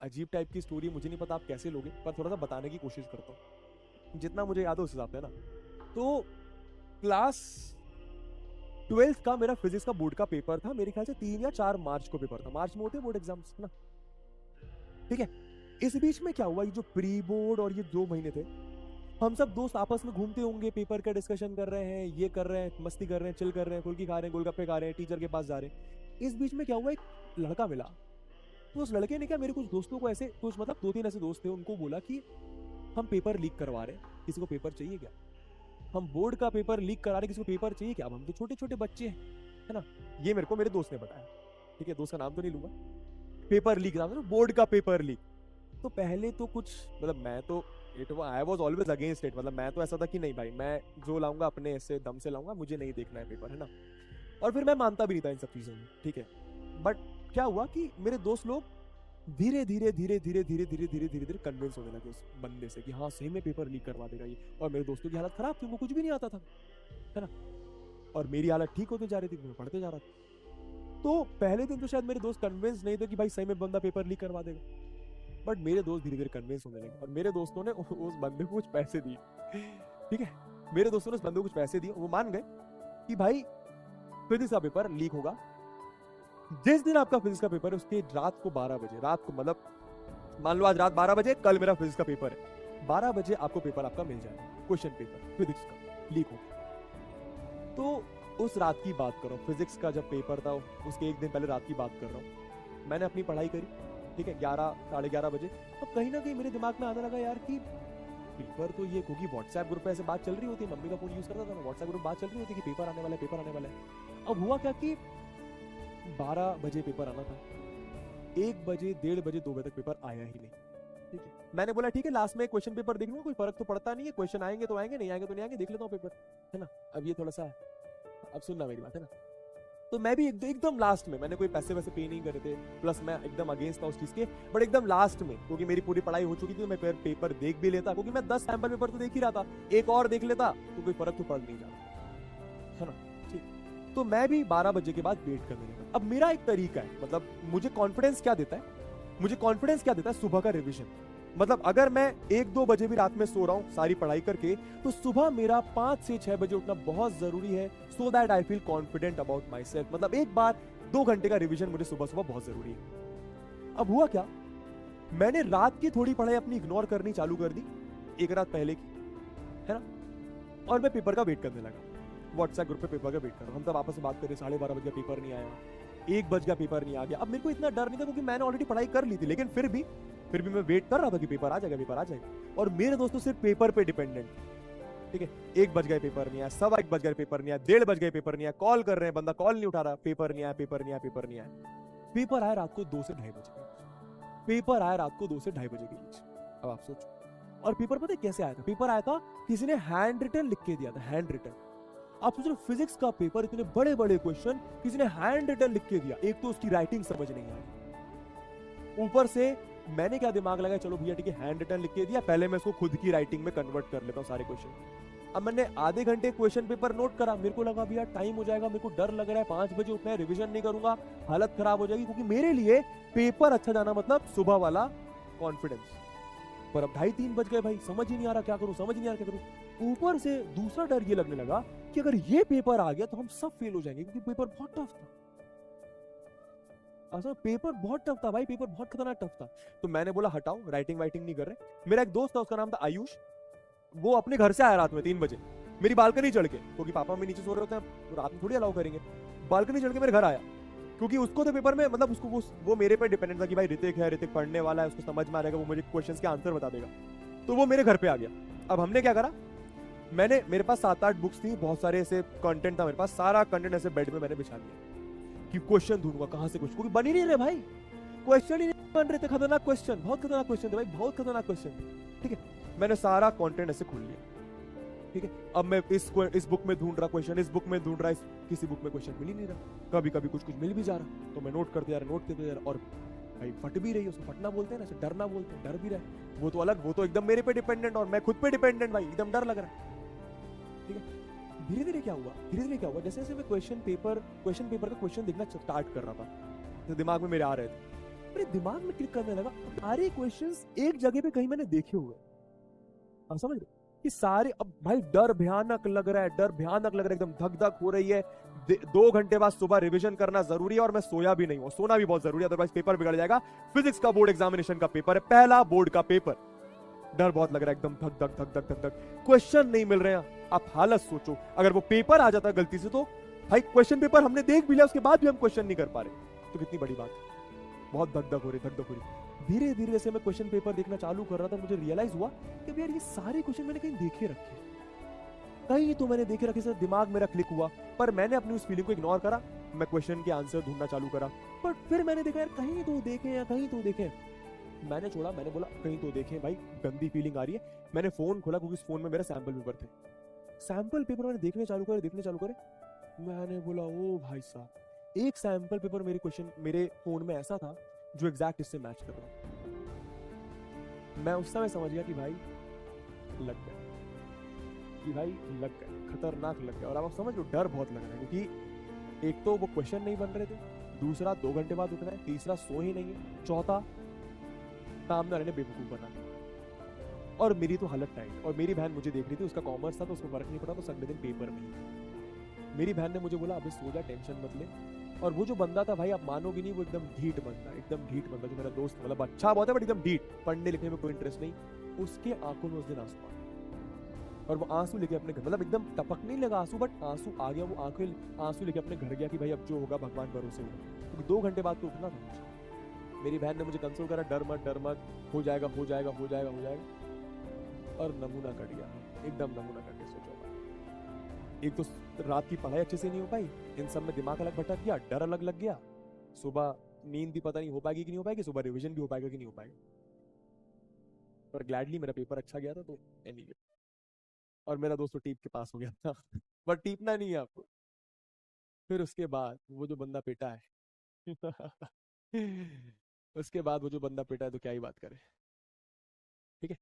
अजीब टाइप की स्टोरी, मुझे नहीं पता आप कैसे लोगे, पर थोड़ा सा बताने की कोशिश करता हूँ जितना मुझे याद है उस हिसाब से ना। तो क्लास 12th का मेरा फिजिक्स का बोर्ड का पेपर था, मेरे ख्याल से 3 या 4 मार्च को पेपर था। मार्च में होते हैं बोर्ड एग्जाम्स ना, ठीक है। इस बीच में क्या हुआ, ये जो प्री बोर्ड और ये 2 महीने थे, हम सब दोस्त आपस में घूमते होंगे, पेपर का डिस्कशन कर रहे हैं, ये कर रहे हैं, मस्ती कर रहे हैं, चिल कर रहे हैं, फुल्की खा रहे हैं, गोलगप्पे खा रहे हैं, टीचर के पास जा रहे हैं। इस बीच में क्या हुआ, एक लड़का मिला। तो उस लड़के ने क्या, मेरे कुछ दोस्तों को ऐसे, कुछ मतलब 2-3 ऐसे दोस्त थे, उनको बोला कि हम पेपर लीक करवा रहे हैं, किसी को पेपर चाहिए क्या? हम बोर्ड का पेपर लीक करा रहे हैं, किसी को पेपर चाहिए क्या? अब हम तो छोटे छोटे बच्चे हैं, है ना। ये मेरे को मेरे दोस्त ने बताया, ठीक है, दोस्त का नाम तो नहीं लूंगा। पेपर लीक था, बोर्ड का पेपर लीक। तो पहले तो कुछ, मतलब मैं तो it I was always against it, मतलब मैं तो ऐसा था कि नहीं भाई, मैं जो लाऊंगा अपने ऐसे दम से लाऊंगा, मुझे नहीं देखना है पेपर, है ना। और फिर मैं मानता भी नहीं था इन सब चीजों में, ठीक है। बट क्या हुआ कि मेरे दोस्त लोग धीरे धीरे धीरे धीरे धीरे धीरे धीरे धीरे धीरे कन्विंस होने लगे उस बंदे से कि हाँ सही में पेपर लीक करवा देगा ये। और मेरे दोस्तों की हालत खराब थी, उनको कुछ भी नहीं आता था, है ना। और मेरी हालत ठीक होती जा रही थी, मैं पढ़ते जा रहा था। तो पहले दिन तो शायद मेरे दोस्त कन्विंस नहीं थे कि भाई सही में बंदा पेपर लीक करवा देगा, बट मेरे दोस्त धीरे धीरे कन्विंस होने लगे। और मेरे दोस्तों ने उस बंदे को कुछ पैसे दिए, ठीक है। मेरे दोस्तों ने उस बंदे को कुछ पैसे दिए, वो मान गए कि भाई फिजिक्स का पेपर लीक होगा। जिस दिन आपका फिजिक्स का पेपर है उसके रात को 12 बजे, रात को मतलब मान लो आज रात 12 बजे, कल मेरा फिजिक्स का पेपर है, 12 बजे आपको पेपर आपका मिल जाएगा, क्वेश्चन पेपर फिजिक्स का लीक होगा। तो उस रात की बात कर रहा हूँ, फिजिक्स का जब पेपर था उसके एक दिन पहले रात की बात कर रहा हूँ। मैंने अपनी पढ़ाई करी, ठीक है, 11 साढ़े 11 बजे। अब कहीं ना कहीं मेरे दिमाग में आने लगा यार कि पेपर तो ये, क्योंकि व्हाट्सएप ग्रुप पे ऐसे बात चल रही होती है, मम्मी का फोन यूज करता था मैं, व्हाट्सएप ग्रुप बात चल रही होती कि पेपर आने वाला है, पेपर आने वाला है। अब हुआ क्या कि 12 बजे पेपर आना था, 1 बजे 1:30 बजे 2 बजे तक पेपर आया ही नहीं, ठीक है। मैंने बोला ठीक है, लास्ट में क्वेश्चन पेपर देख लूंगा, कोई फर्क तो पड़ता नहीं है, क्वेश्चन आएंगे तो आएंगे, नहीं आएंगे तो नहीं आएंगे, देख लेता हूँ पेपर, है ना। अब ये थोड़ा सा, अब सुनना मेरी बात, है ना। तो मैं भी एकदम लास्ट में, मैंने कोई पैसे वैसे पे नहीं करे थे, प्लस मैं एकदम अगेंस्ट था उस चीज के, बट एकदम लास्ट में, क्योंकि मेरी पूरी पढ़ाई हो चुकी थी, तो मैं पेपर देख भी लेता, क्योंकि मैं 10 सैंपल पेपर तो देख ही रहा था, एक और देख लेता तो कोई फर्क तो पड़ नहीं जाता, है ना। ठीक, तो मैं भी 12 बजे के बाद वेट करने लगा। अब मेरा एक तरीका है, मतलब मुझे कॉन्फिडेंस क्या देता है, मुझे कॉन्फिडेंस क्या देता है, सुबह का रिविजन। मतलब अगर मैं 1-2 बजे भी रात में सो रहा हूं सारी पढ़ाई करके, तो सुबह मेरा 5 से 6 बजे उठना बहुत जरूरी है, so that I feel confident about my self. मतलब एक बार 2 घंटे का रिविजन मुझे सुबह सुबह बहुत जरूरी है। अब हुआ क्या, मैंने रात की थोड़ी पढ़ाई अपनी इग्नोर करनी चालू कर दी, एक रात पहले की, है ना। और मैं पेपर का वेट करने लगा, व्हाट्सएप ग्रुप पे पेपर का वेट कर रहा हूँ, हम सब आपस में बात कर रहे, 12:30 बजे पेपर नहीं आया, 1 बज गया पेपर नहीं आ गया। अब मेरे को इतना डर नहीं था क्योंकि मैंने ऑलरेडी पढ़ाई कर ली थी, लेकिन फिर भी मैं वेट कर रहा था कि पेपर आ जाएगा, पेपर आ जाएगा। और मेरे दोस्तों सिर्फ पेपर पे डिपेंडेंट, ठीक है। 1 बज गए पेपर नहीं आया, 1:15 बज गए पेपर नहीं आया, 1:30 बज गए पेपर नहीं आया, कॉल कर रहे हैं, बंदा कॉल नहीं उठा रहा, पेपर नहीं आया, पेपर नहीं आया, पेपर नहीं आया। पेपर आया रात को 2 से 2:30 बजे के बीच, पेपर आया रात को 2 से 2:30 बजे के बीच। अब आप सोचो, और पेपर पता है कैसे आया था, पेपर आया था किसी ने हैंड रिटन लिख के दिया था, हैंड रिटन। आप सोच रहे हो फिजिक्स का पेपर, इतने बड़े बड़े क्वेश्चन किसी ने हैंड रिटन लिख के दिया, एक तो उसकी राइटिंग समझ नहीं आई, ऊपर से मैंने क्या दिमाग लगाया, चलो भैया ठीक है, हैंड रिटन लिख के दिया, पहले मैं उसको खुद की राइटिंग में कन्वर्ट कर लेता हूँ सारे क्वेश्चन। अब मैंने आधे घंटे क्वेश्चन पेपर नोट करा, मेरे को लगा भैया टाइम हो जाएगा, मेरे को डर लग रहा है, 5 बजे उठना है, रिविजन नहीं करूंगा हालत खराब हो जाएगी, क्योंकि मेरे लिए पेपर अच्छा जाना मतलब सुबह वाला कॉन्फिडेंस। पर अब 2:30-3 बज गए भाई, समझ ही नहीं आ रहा क्या करूं, समझ नहीं आ रहा क्या करूं। ऊपर से दूसरा डर ये लगने लगा कि अगर ये पेपर आ गया तो हम सब फेल हो जाएंगे, क्योंकि पेपर बहुत टफ था। असल पेपर बहुत टफ था भाई, पेपर बहुत खतरनाक टफ था। तो मैंने बोला हटाओ, राइटिंग वाइटिंग नहीं कर रहे। मेरा एक दोस्त था, उसका नाम था आयुष, वो अपने घर से आया रात में 3 बजे, मेरी बालकनी चढ़ के, क्योंकि पापा में नीचे सो रहे होते हैं, रात में थोड़ी अलाउ करेंगे, बालकनी चढ़ के मेरे घर आया, क्योंकि उसको तो पेपर में, मतलब उसको वो मेरे पे डिपेंडेंट था कि भाई ऋतिक है, ऋतिक पढ़ने वाला है, उसको समझ में आ जाएगा, वो मुझे क्वेश्चंस के आंसर बता देगा। तो वो मेरे घर पे आ गया। अब हमने क्या करा, मेरे पास 7-8 बुक्स थी, बहुत सारे ऐसे कंटेंट था मेरे पास, सारा कंटेंट ऐसे बेड में मैंने बिछा दिया कि क्वेश्चन ढूंढूंगा कहां से कुछ, क्योंकि बन ही नहीं रहे भाई, क्वेश्चन ही नहीं बन रहे थे, खतरनाक क्वेश्चन, बहुत खतरनाक क्वेश्चन थे भाई, बहुत खतरनाक क्वेश्चन, ठीक है। मैंने सारा कंटेंट ऐसे खोल लिया, ठीक है। अब मैं इस बुक में ढूंढ रहा क्वेश्चन, इस बुक में ढूंढ रहा, किसी बुक में क्वेश्चन मिल ही नहीं रहा, कभी कभी कुछ कुछ मिल भी जा रहा, तो मैं नोट करते जा रहा, और भाई फट भी रही है, उसको फटना बोलते हैं ना, डरना बोलते हैं, डर भी रहा है, वो तो अलग, वो तो एकदम मेरे पे डिपेंडेंट और मैं खुद पे डिपेंडेंट, भाई एकदम डर लग रहा है, ठीक है। धीरे धीरे क्या हुआ, जैसे जैसे मैं क्वेश्चन पेपर का क्वेश्चन देखना स्टार्ट कर रहा था, तो दिमाग में मेरे आ रहे थे मेरे दिमाग में क्लिक करने लगा, सारे क्वेश्चंस एक जगह पे कहीं मैंने देखे हुए। आप समझ रहे कि सारे, अब भाई डर भयानक लग रहा है, डर भयानक लग रहा है, एकदम धक धक हो रही है। 2 घंटे बाद सुबह रिवीजन करना जरूरी है और मैं सोया भी नहीं हूं, सोना भी बहुत जरूरी है, अदरवाइज पेपर बिगड़ जाएगा। फिजिक्स का बोर्ड एग्जामिनेशन का पेपर है, पहला बोर्ड का पेपर। डर बहुत लग रहा है, एकदम धक धक धक धक धक धक। क्वेश्चन नहीं मिल रहे हैं। आप हालत सोचो, अगर वो पेपर आ जाता गलती से तो भाई क्वेश्चन पेपर हमने देख भी लिया, उसके बाद भी हम क्वेश्चन नहीं कर पा रहे, तो कितनी बड़ी बात है। बहुत धक धक हो रही, धक धक हो रही। धीरे धीरे जैसे मैं क्वेश्चन पेपर देखना चालू कर रहा था, मुझे रियलाइज हुआ कि यार ये सारे क्वेश्चन मैंने कहीं देखे रखे, कहीं तो मैंने देखे रखे, दिमाग मेरा क्लिक हुआ। पर मैंने अपनी उस फीलिंग को इग्नोर करा, मैं क्वेश्चन के आंसर ढूंढना चालू करा। पर फिर मैंने देखा यार कहीं तो देखे या कहीं तो देखे। मैंने छोड़ा, मैंने बोला कहीं तो देखे भाई, गंदी फीलिंग आ रही है। मैंने फोन खोला क्योंकि उस फोन में मेरा सैंपल पेपर थे। सैंपल पेपर मैंने देखने चालू करे। मैंने बोला ओ भाई साहब, एक सैंपल पेपर मेरे क्वेश्चन मेरे फोन में ऐसा था जो एग्जैक्ट इससे मैच कर रहा। मैं उस समय समझ गया कि भाई लग गया, कि भाई लग गए, खतरनाक लग गया। और अब आप समझ लो डर बहुत लग रहा है, क्योंकि एक तो वो क्वेश्चन नहीं बन रहे थे, दूसरा 2 घंटे बाद उठना है, तीसरा सो ही नहीं है, चौथा सामने वाले ने बेवकूफ बना। और मेरी तो हालत टाइट। और मेरी बहन मुझे देख रही थी, उसका कॉमर्स था तो उसको फर्क नहीं पड़ा, तो संडे दिन पेपर नहीं। मेरी बहन ने मुझे बोला अबे सो जा, टेंशन मत ले। और वो जो बंदा था भाई, आप मानोगे नहीं, वो एकदम ढीठ बंदा, एकदम ढीठ बंदा, जो मेरा दोस्त, मतलब अच्छा बहुत है बट एकदम ढीठ, पढ़ने लिखने में कोई इंटरेस्ट नहीं। उसके आंखों में उस दिन आंसू आ गए, और वो आंसू लेके अपने घर, मतलब एकदम टपक नहीं लगा आंसू, बट आंसू आ गया। वो आंखें आंसू लेके अपने घर गया कि भाई अब जो होगा भगवान भरोसे होगा, क्योंकि 2 घंटे बाद तो उठना था मुझे। मेरी बहन ने मुझे कंसोल करा, डर मत, हो जाएगा हो जाएगा हो जाएगा हो जाएगा। और नमूना कट गया, एकदम नमूना कट गया। सोचो, एक तो रात की पढ़ाई अच्छे से नहीं हो पाई, इन सब में दिमाग अलग भटक गया, डर अलग लग गया, सुबह नींद भी पता नहीं हो पाएगी कि नहीं हो पाएगी, सुबह रिवीजन भी हो पाएगा कि नहीं हो पाएगा। पर ग्लैडली मेरा पेपर अच्छा गया था, तो एनीवे। और मेरा दोस्त तो टीप के पास हो गया था बट टीपना नहीं है आपको। फिर उसके बाद वो जो बंदा पिटा है उसके बाद वो जो बंदा पिटा है, तो क्या ही बात करें। ठीक है,